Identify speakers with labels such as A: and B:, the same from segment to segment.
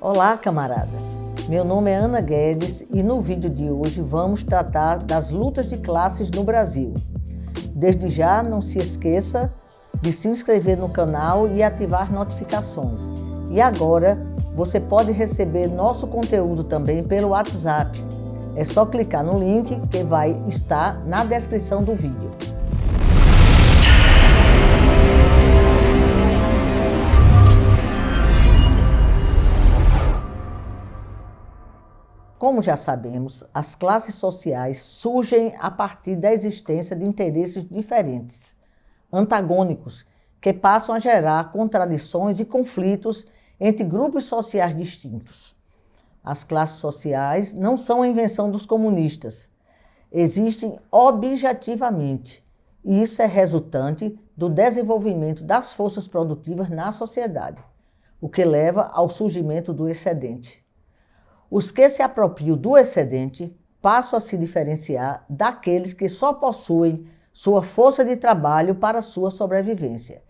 A: Olá, camaradas! Meu nome é Ana Guedes e no vídeo de hoje vamos tratar das lutas de classes no Brasil. Desde já, não se esqueça de se inscrever no canal e ativar notificações. E agora, você pode receber nosso conteúdo também pelo WhatsApp. É só clicar no link que vai estar na descrição do vídeo. Como já sabemos, as classes sociais surgem a partir da existência de interesses diferentes, antagônicos, que passam a gerar contradições e conflitos entre grupos sociais distintos. As classes sociais não são a invenção dos comunistas, existem objetivamente, e isso é resultante do desenvolvimento das forças produtivas na sociedade, o que leva ao surgimento do excedente. Os que se apropriam do excedente passam a se diferenciar daqueles que só possuem sua força de trabalho para sua sobrevivência.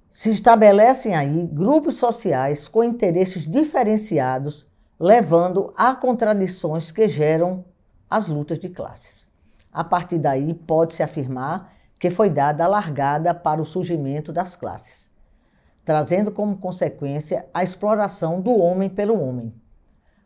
A: Se estabelecem aí grupos sociais com interesses diferenciados, levando a contradições que geram as lutas de classes. A partir daí, pode-se afirmar que foi dada a largada para o surgimento das classes, trazendo como consequência a exploração do homem pelo homem.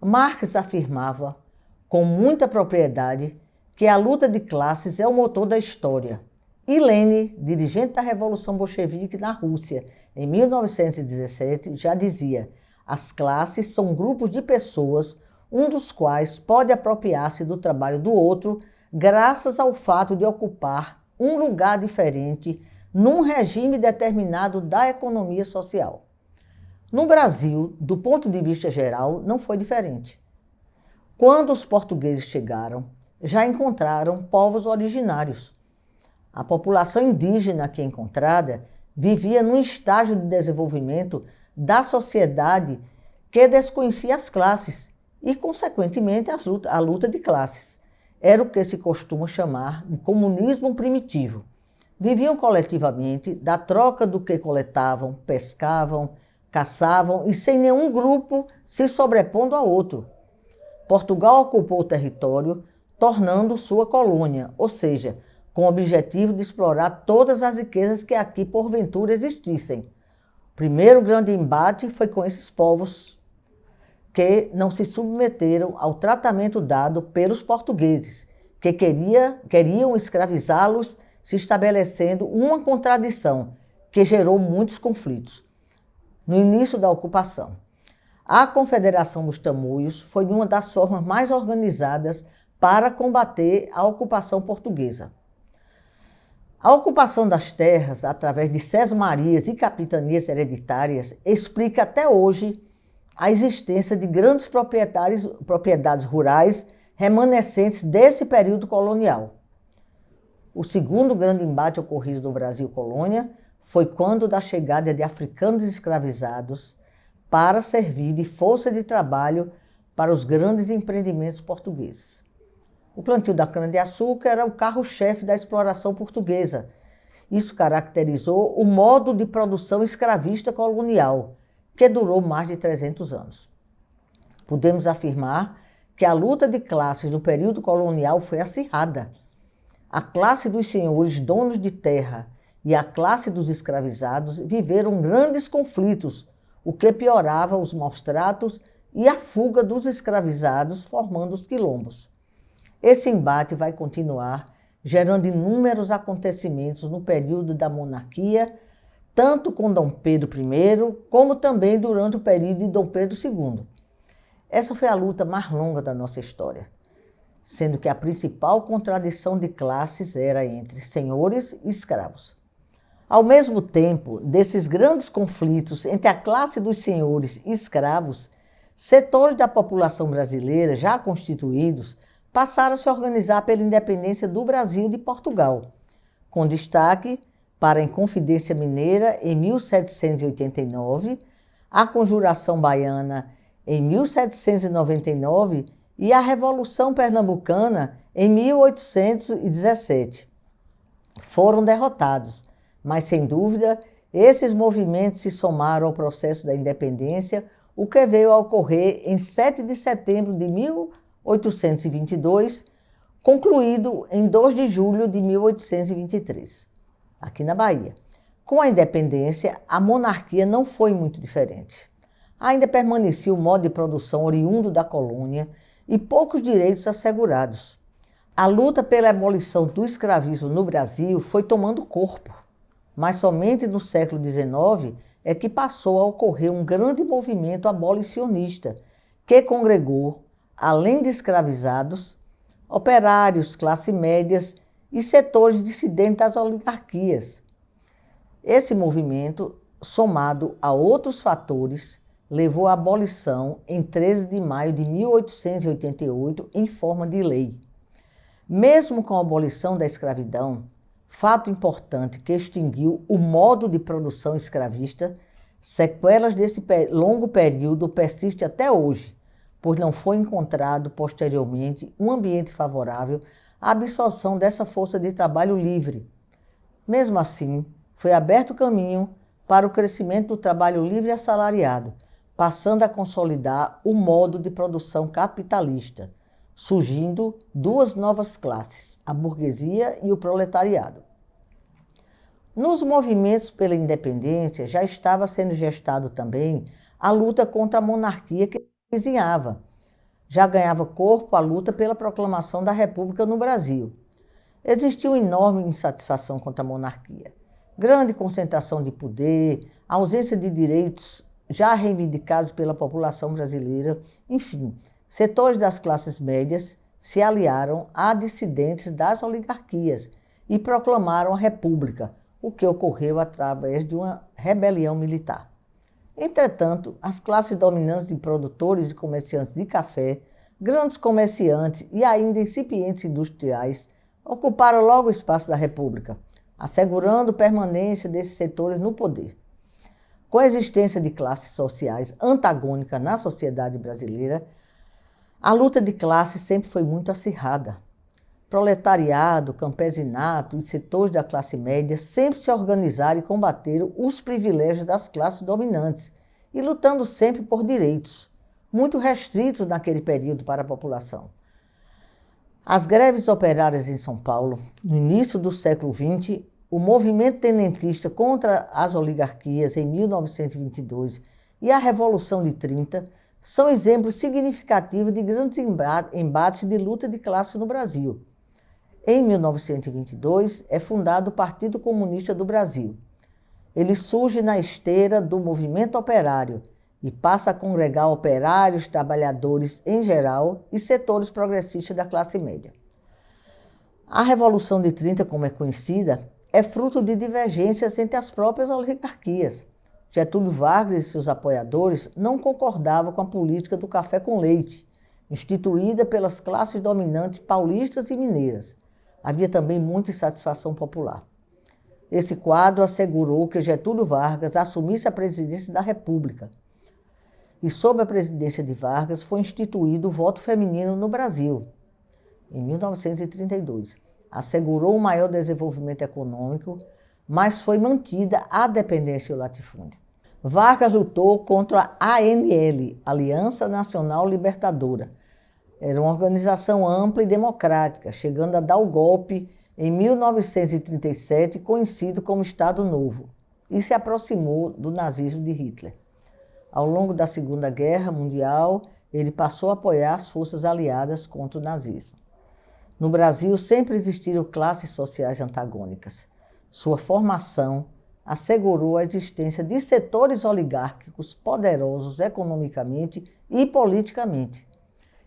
A: Marx afirmava, com muita propriedade, que a luta de classes é o motor da história. E Lenin, dirigente da Revolução Bolchevique na Rússia, em 1917, já dizia: as classes são grupos de pessoas, um dos quais pode apropriar-se do trabalho do outro, graças ao fato de ocupar um lugar diferente num regime determinado da economia social. No Brasil, do ponto de vista geral, não foi diferente. Quando os portugueses chegaram, já encontraram povos originários. A população indígena aqui encontrada vivia num estágio de desenvolvimento da sociedade que desconhecia as classes e, consequentemente, a luta de classes. Era o que se costuma chamar de comunismo primitivo. Viviam coletivamente da troca do que coletavam, pescavam, caçavam e sem nenhum grupo se sobrepondo a outro. Portugal ocupou o território, tornando sua colônia, ou seja, com o objetivo de explorar todas as riquezas que aqui porventura existissem. O primeiro grande embate foi com esses povos que não se submeteram ao tratamento dado pelos portugueses, que queriam escravizá-los, se estabelecendo uma contradição que gerou muitos conflitos. No início da ocupação, a Confederação dos Tamoios foi uma das formas mais organizadas para combater a ocupação portuguesa. A ocupação das terras, através de sesmarias e capitanias hereditárias, explica até hoje a existência de grandes propriedades rurais remanescentes desse período colonial. O segundo grande embate ocorrido no Brasil colônia foi quando da chegada de africanos escravizados para servir de força de trabalho para os grandes empreendimentos portugueses. O plantio da cana-de-açúcar era o carro-chefe da exploração portuguesa. Isso caracterizou o modo de produção escravista colonial, que durou mais de 300 anos. Podemos afirmar que a luta de classes no período colonial foi acirrada. A classe dos senhores donos de terra e a classe dos escravizados viveram grandes conflitos, o que piorava os maus-tratos e a fuga dos escravizados, formando os quilombos. Esse embate vai continuar, gerando inúmeros acontecimentos no período da monarquia, tanto com Dom Pedro I, como também durante o período de Dom Pedro II. Essa foi a luta mais longa da nossa história, sendo que a principal contradição de classes era entre senhores e escravos. Ao mesmo tempo desses grandes conflitos entre a classe dos senhores e escravos, setores da população brasileira já constituídos passaram a se organizar pela independência do Brasil e de Portugal, com destaque para a Inconfidência Mineira em 1789, a Conjuração Baiana em 1799 e a Revolução Pernambucana em 1817. Foram derrotados, mas sem dúvida esses movimentos se somaram ao processo da independência, o que veio a ocorrer em 7 de setembro de 1822, concluído em 2 de julho de 1823, aqui na Bahia. Com a independência, a monarquia não foi muito diferente. Ainda permanecia o modo de produção oriundo da colônia e poucos direitos assegurados. A luta pela abolição do escravismo no Brasil foi tomando corpo, mas somente no século XIX é que passou a ocorrer um grande movimento abolicionista que congregou, além de escravizados, operários, classe médias e setores dissidentes das oligarquias. Esse movimento, somado a outros fatores, levou à abolição em 13 de maio de 1888 em forma de lei. Mesmo com a abolição da escravidão, fato importante que extinguiu o modo de produção escravista, sequelas desse longo período persistem até hoje, pois não foi encontrado posteriormente um ambiente favorável à absorção dessa força de trabalho livre. Mesmo assim, foi aberto caminho para o crescimento do trabalho livre e assalariado, passando a consolidar o modo de produção capitalista, surgindo duas novas classes, a burguesia e o proletariado. Nos movimentos pela independência já estava sendo gestado também a luta contra a monarquia que vizinhava. Já ganhava corpo a luta pela proclamação da República no Brasil. Existia uma enorme insatisfação contra a monarquia. Grande concentração de poder, ausência de direitos já reivindicados pela população brasileira, enfim, setores das classes médias se aliaram a dissidentes das oligarquias e proclamaram a República, o que ocorreu através de uma rebelião militar. Entretanto, as classes dominantes de produtores e comerciantes de café, grandes comerciantes e ainda incipientes industriais ocuparam logo o espaço da República, assegurando permanência desses setores no poder. Com a existência de classes sociais antagônicas na sociedade brasileira, a luta de classes sempre foi muito acirrada. Proletariado, campesinato e setores da classe média sempre se organizaram e combateram os privilégios das classes dominantes e lutando sempre por direitos, muito restritos naquele período para a população. As greves operárias em São Paulo, no início do século XX, o movimento tenentista contra as oligarquias em 1922 e a Revolução de 30 são exemplos significativos de grandes embates de luta de classe no Brasil. Em 1922, é fundado o Partido Comunista do Brasil. Ele surge na esteira do movimento operário e passa a congregar operários, trabalhadores em geral e setores progressistas da classe média. A Revolução de 30, como é conhecida, é fruto de divergências entre as próprias oligarquias. Getúlio Vargas e seus apoiadores não concordavam com a política do café com leite, instituída pelas classes dominantes paulistas e mineiras. Havia também muita insatisfação popular. Esse quadro assegurou que Getúlio Vargas assumisse a presidência da República. E sob a presidência de Vargas foi instituído o voto feminino no Brasil, em 1932. Assegurou um maior desenvolvimento econômico, mas foi mantida a dependência e o latifúndio. Vargas lutou contra a ANL, Aliança Nacional Libertadora. Era uma organização ampla e democrática, chegando a dar o golpe em 1937, conhecido como Estado Novo, e se aproximou do nazismo de Hitler. Ao longo da Segunda Guerra Mundial, ele passou a apoiar as forças aliadas contra o nazismo. No Brasil, sempre existiram classes sociais antagônicas. Sua formação assegurou a existência de setores oligárquicos poderosos economicamente e politicamente.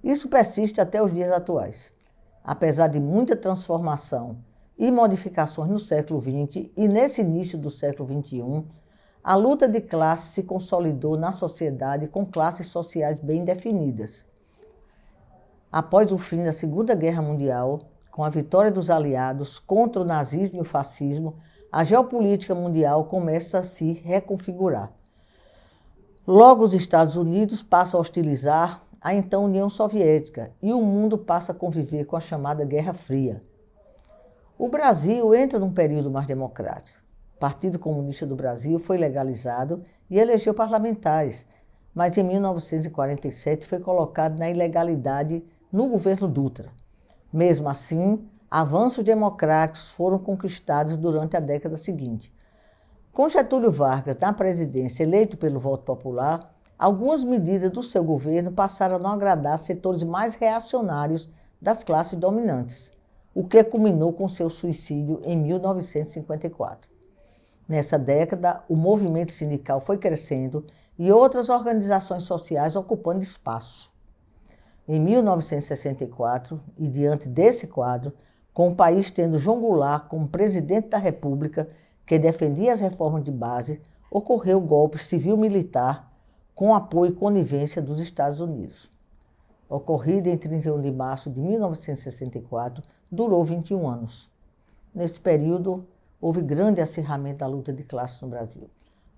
A: Isso persiste até os dias atuais. Apesar de muita transformação e modificações no século XX e nesse início do século XXI, a luta de classes se consolidou na sociedade com classes sociais bem definidas. Após o fim da Segunda Guerra Mundial, com a vitória dos aliados contra o nazismo e o fascismo, a geopolítica mundial começa a se reconfigurar. Logo, os Estados Unidos passam a hostilizar a então União Soviética e o mundo passa a conviver com a chamada Guerra Fria. O Brasil entra num período mais democrático. O Partido Comunista do Brasil foi legalizado e elegeu parlamentares, mas em 1947 foi colocado na ilegalidade no governo Dutra. Mesmo assim, avanços democráticos foram conquistados durante a década seguinte. Com Getúlio Vargas na presidência, eleito pelo voto popular, algumas medidas do seu governo passaram a não agradar setores mais reacionários das classes dominantes, o que culminou com seu suicídio em 1954. Nessa década, o movimento sindical foi crescendo e outras organizações sociais ocupando espaço. Em 1964, e diante desse quadro, com o país tendo João Goulart como presidente da República, que defendia as reformas de base, ocorreu o golpe civil-militar com apoio e conivência dos Estados Unidos. Ocorrido em 31 de março de 1964, durou 21 anos. Nesse período, houve grande acirramento da luta de classes no Brasil.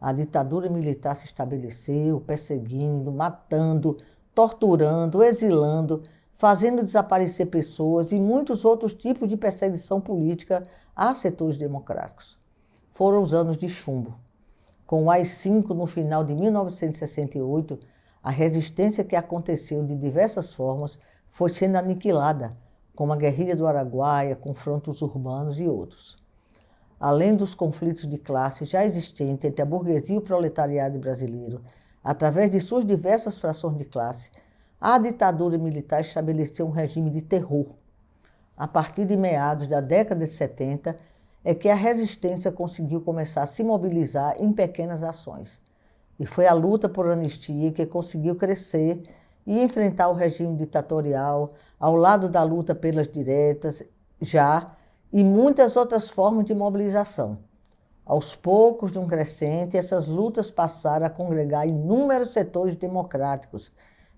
A: A ditadura militar se estabeleceu, perseguindo, matando, torturando, exilando, fazendo desaparecer pessoas e muitos outros tipos de perseguição política a setores democráticos. Foram os anos de chumbo. Com o AI-5 no final de 1968, a resistência que aconteceu de diversas formas foi sendo aniquilada, como a guerrilha do Araguaia, confrontos urbanos e outros. Além dos conflitos de classe já existentes entre a burguesia e o proletariado brasileiro, através de suas diversas frações de classe, a ditadura militar estabeleceu um regime de terror. A partir de meados da década de 70, é que a resistência conseguiu começar a se mobilizar em pequenas ações. E foi a luta por anistia que conseguiu crescer e enfrentar o regime ditatorial, ao lado da luta pelas diretas, e muitas outras formas de mobilização. Aos poucos, de um crescente, essas lutas passaram a congregar inúmeros setores democráticos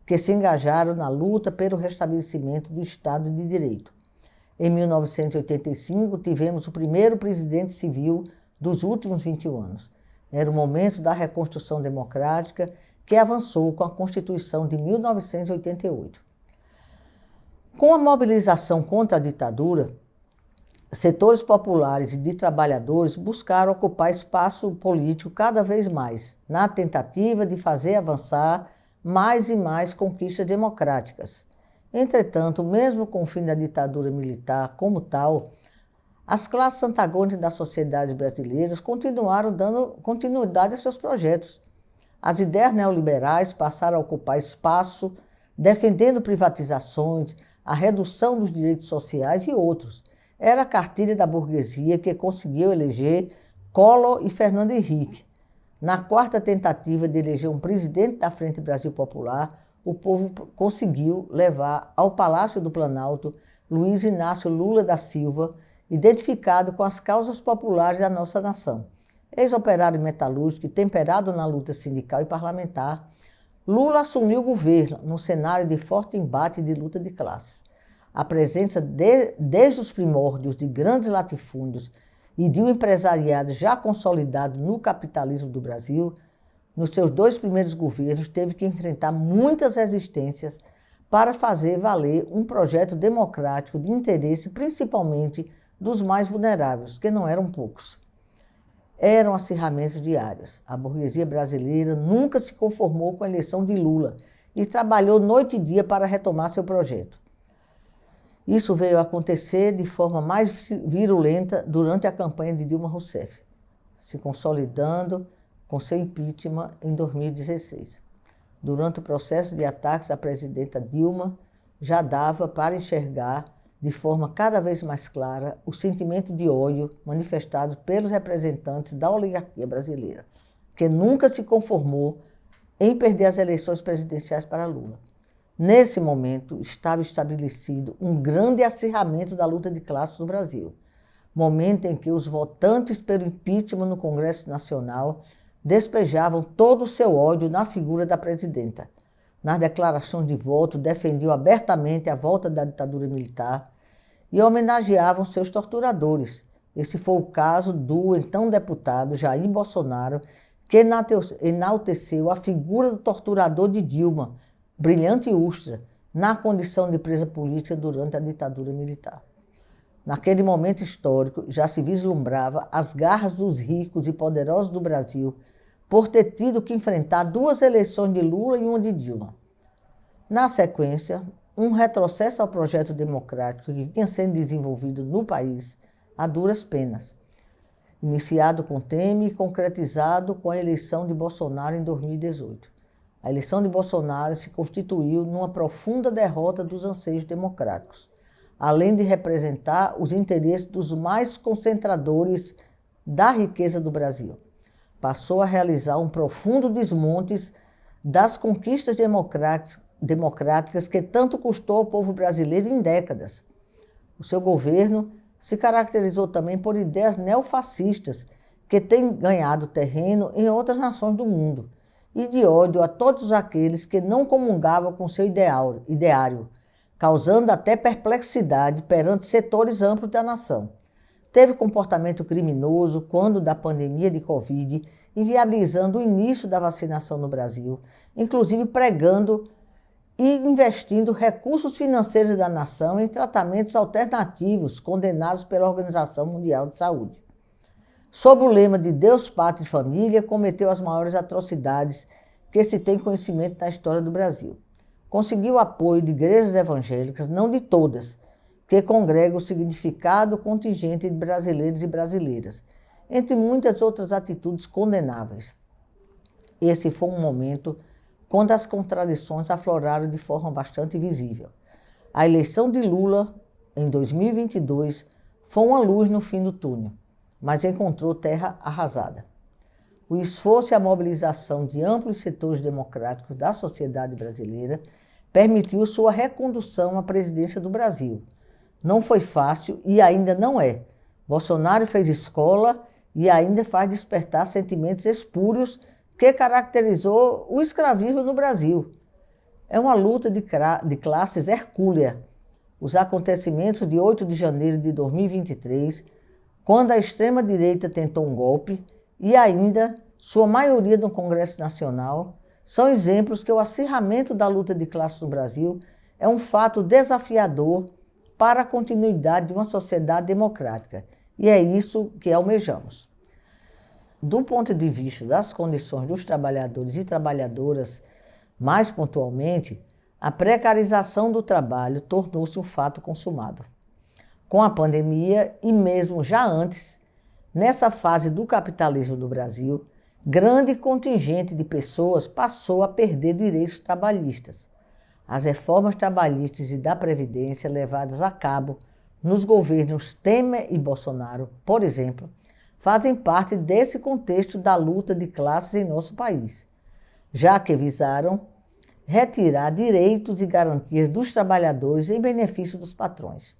A: que se engajaram na luta pelo restabelecimento do Estado de Direito. Em 1985, tivemos o primeiro presidente civil dos últimos 21 anos. Era o momento da reconstrução democrática que avançou com a Constituição de 1988. Com a mobilização contra a ditadura, setores populares e de trabalhadores buscaram ocupar espaço político cada vez mais, na tentativa de fazer avançar mais e mais conquistas democráticas. Entretanto, mesmo com o fim da ditadura militar como tal, as classes antagônicas das sociedades brasileiras continuaram dando continuidade a seus projetos. As ideias neoliberais passaram a ocupar espaço, defendendo privatizações, a redução dos direitos sociais e outros. Era a cartilha da burguesia que conseguiu eleger Collor e Fernando Henrique. Na quarta tentativa de eleger um presidente da Frente Brasil Popular, o povo conseguiu levar ao Palácio do Planalto Luiz Inácio Lula da Silva, identificado com as causas populares da nossa nação. Ex-operário metalúrgico e temperado na luta sindical e parlamentar, Lula assumiu o governo num cenário de forte embate e de luta de classes. A presença desde os primórdios de grandes latifúndios e de um empresariado já consolidado no capitalismo do Brasil, nos seus 2 primeiros governos teve que enfrentar muitas resistências para fazer valer um projeto democrático de interesse principalmente dos mais vulneráveis, que não eram poucos. Eram acirramentos diários. A burguesia brasileira nunca se conformou com a eleição de Lula e trabalhou noite e dia para retomar seu projeto. Isso veio a acontecer de forma mais virulenta durante a campanha de Dilma Rousseff, se consolidando com seu impeachment em 2016. Durante o processo de ataques à presidenta Dilma, já dava para enxergar de forma cada vez mais clara o sentimento de ódio manifestado pelos representantes da oligarquia brasileira, que nunca se conformou em perder as eleições presidenciais para Lula. Nesse momento, estava estabelecido um grande acirramento da luta de classes no Brasil, momento em que os votantes pelo impeachment no Congresso Nacional despejavam todo o seu ódio na figura da presidenta. Nas declarações de voto, defendiam abertamente a volta da ditadura militar e homenageavam seus torturadores. Esse foi o caso do então deputado Jair Bolsonaro, que enalteceu a figura do torturador de Dilma, Brilhante Ustra, na condição de presa política durante a ditadura militar. Naquele momento histórico, já se vislumbrava as garras dos ricos e poderosos do Brasil por ter tido que enfrentar 2 eleições de Lula e uma de Dilma. Na sequência, um retrocesso ao projeto democrático que vinha sendo desenvolvido no país a duras penas, iniciado com Temer e concretizado com a eleição de Bolsonaro em 2018. A eleição de Bolsonaro se constituiu numa profunda derrota dos anseios democráticos, além de representar os interesses dos mais concentradores da riqueza do Brasil. Passou a realizar um profundo desmonte das conquistas democráticas que tanto custou ao povo brasileiro em décadas. O seu governo se caracterizou também por ideias neofascistas que têm ganhado terreno em outras nações do mundo e de ódio a todos aqueles que não comungavam com seu ideário, causando até perplexidade perante setores amplos da nação. Teve comportamento criminoso quando da pandemia de Covid, inviabilizando o início da vacinação no Brasil, inclusive pregando e investindo recursos financeiros da nação em tratamentos alternativos condenados pela Organização Mundial de Saúde. Sob o lema de Deus, Pátria e Família, cometeu as maiores atrocidades que se tem conhecimento na história do Brasil. Conseguiu apoio de igrejas evangélicas, não de todas, que congregam o significado contingente de brasileiros e brasileiras, entre muitas outras atitudes condenáveis. Esse foi um momento quando as contradições afloraram de forma bastante visível. A eleição de Lula, em 2022, foi uma luz no fim do túnel, mas encontrou terra arrasada. O esforço e a mobilização de amplos setores democráticos da sociedade brasileira permitiu sua recondução à presidência do Brasil. Não foi fácil e ainda não é. Bolsonaro fez escola e ainda faz despertar sentimentos espúrios que caracterizou o escravismo no Brasil. É uma luta de classes hercúlea. Os acontecimentos de 8 de janeiro de 2023, quando a extrema-direita tentou um golpe, e ainda sua maioria no Congresso Nacional, são exemplos que o acirramento da luta de classes no Brasil é um fato desafiador para a continuidade de uma sociedade democrática. E é isso que almejamos. Do ponto de vista das condições dos trabalhadores e trabalhadoras, mais pontualmente, a precarização do trabalho tornou-se um fato consumado. Com a pandemia e mesmo já antes, nessa fase do capitalismo do Brasil, grande contingente de pessoas passou a perder direitos trabalhistas. As reformas trabalhistas e da Previdência levadas a cabo nos governos Temer e Bolsonaro, por exemplo, fazem parte desse contexto da luta de classes em nosso país, já que visaram retirar direitos e garantias dos trabalhadores em benefício dos patrões.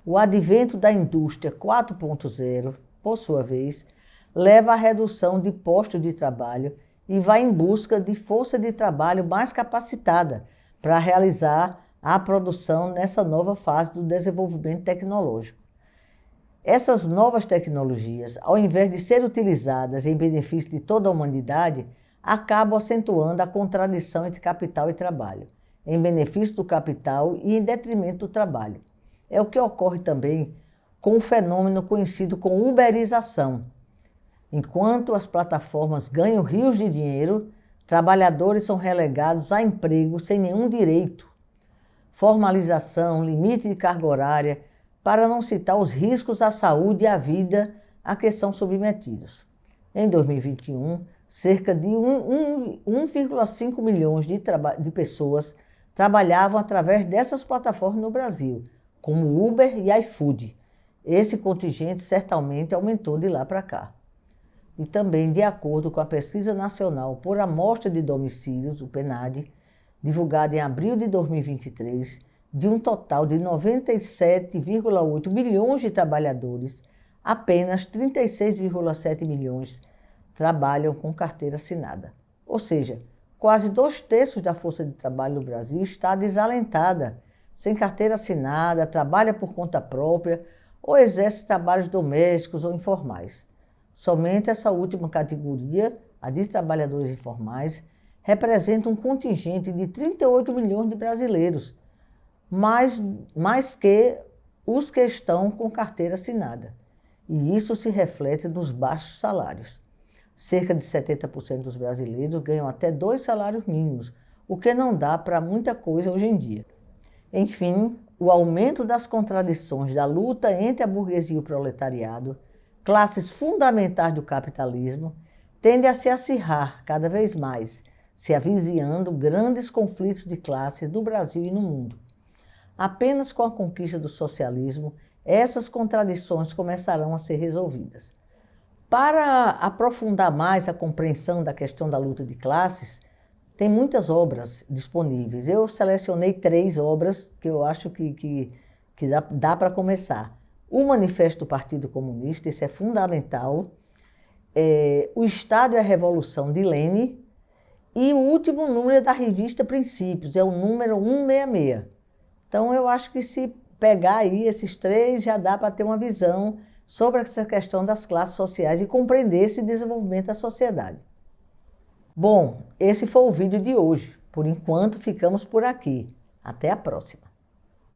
A: O advento da indústria 4.0, por sua vez, leva à redução de postos de trabalho e vai em busca de força de trabalho mais capacitada para realizar a produção nessa nova fase do desenvolvimento tecnológico. Essas novas tecnologias, ao invés de serem utilizadas em benefício de toda a humanidade, acabam acentuando a contradição entre capital e trabalho, em benefício do capital e em detrimento do trabalho. É o que ocorre também com o fenômeno conhecido como uberização. Enquanto as plataformas ganham rios de dinheiro, trabalhadores são relegados a emprego sem nenhum direito. Formalização, limite de carga horária, para não citar os riscos à saúde e à vida a que são submetidos. Em 2021, cerca de 1,5 milhões de pessoas trabalhavam através dessas plataformas no Brasil, como Uber e iFood. Esse contingente certamente aumentou de lá para cá. E também, de acordo com a Pesquisa Nacional por Amostra de Domicílios, o PNAD, divulgada em abril de 2023, de um total de 97,8 milhões de trabalhadores, apenas 36,7 milhões trabalham com carteira assinada. Ou seja, quase 2/3 da força de trabalho no Brasil está desalentada, sem carteira assinada, trabalha por conta própria ou exerce trabalhos domésticos ou informais. Somente essa última categoria, a de trabalhadores informais, representa um contingente de 38 milhões de brasileiros, mais que os que estão com carteira assinada. E isso se reflete nos baixos salários. Cerca de 70% dos brasileiros ganham até 2 salários mínimos, o que não dá para muita coisa hoje em dia. Enfim, o aumento das contradições da luta entre a burguesia e o proletariado, classes fundamentais do capitalismo, tende a se acirrar cada vez mais, se avizinhando grandes conflitos de classes no Brasil e no mundo. Apenas com a conquista do socialismo, essas contradições começarão a ser resolvidas. Para aprofundar mais a compreensão da questão da luta de classes, tem muitas obras disponíveis. Eu selecionei 3 obras que eu acho que dá para começar. O Manifesto do Partido Comunista, isso é fundamental. O Estado e a Revolução, de Lênin. E o último número é da revista Princípios, é o número 166. Então, eu acho que se pegar aí esses 3, já dá para ter uma visão sobre essa questão das classes sociais e compreender esse desenvolvimento da sociedade. Bom, esse foi o vídeo de hoje. Por enquanto, ficamos por aqui. Até a próxima.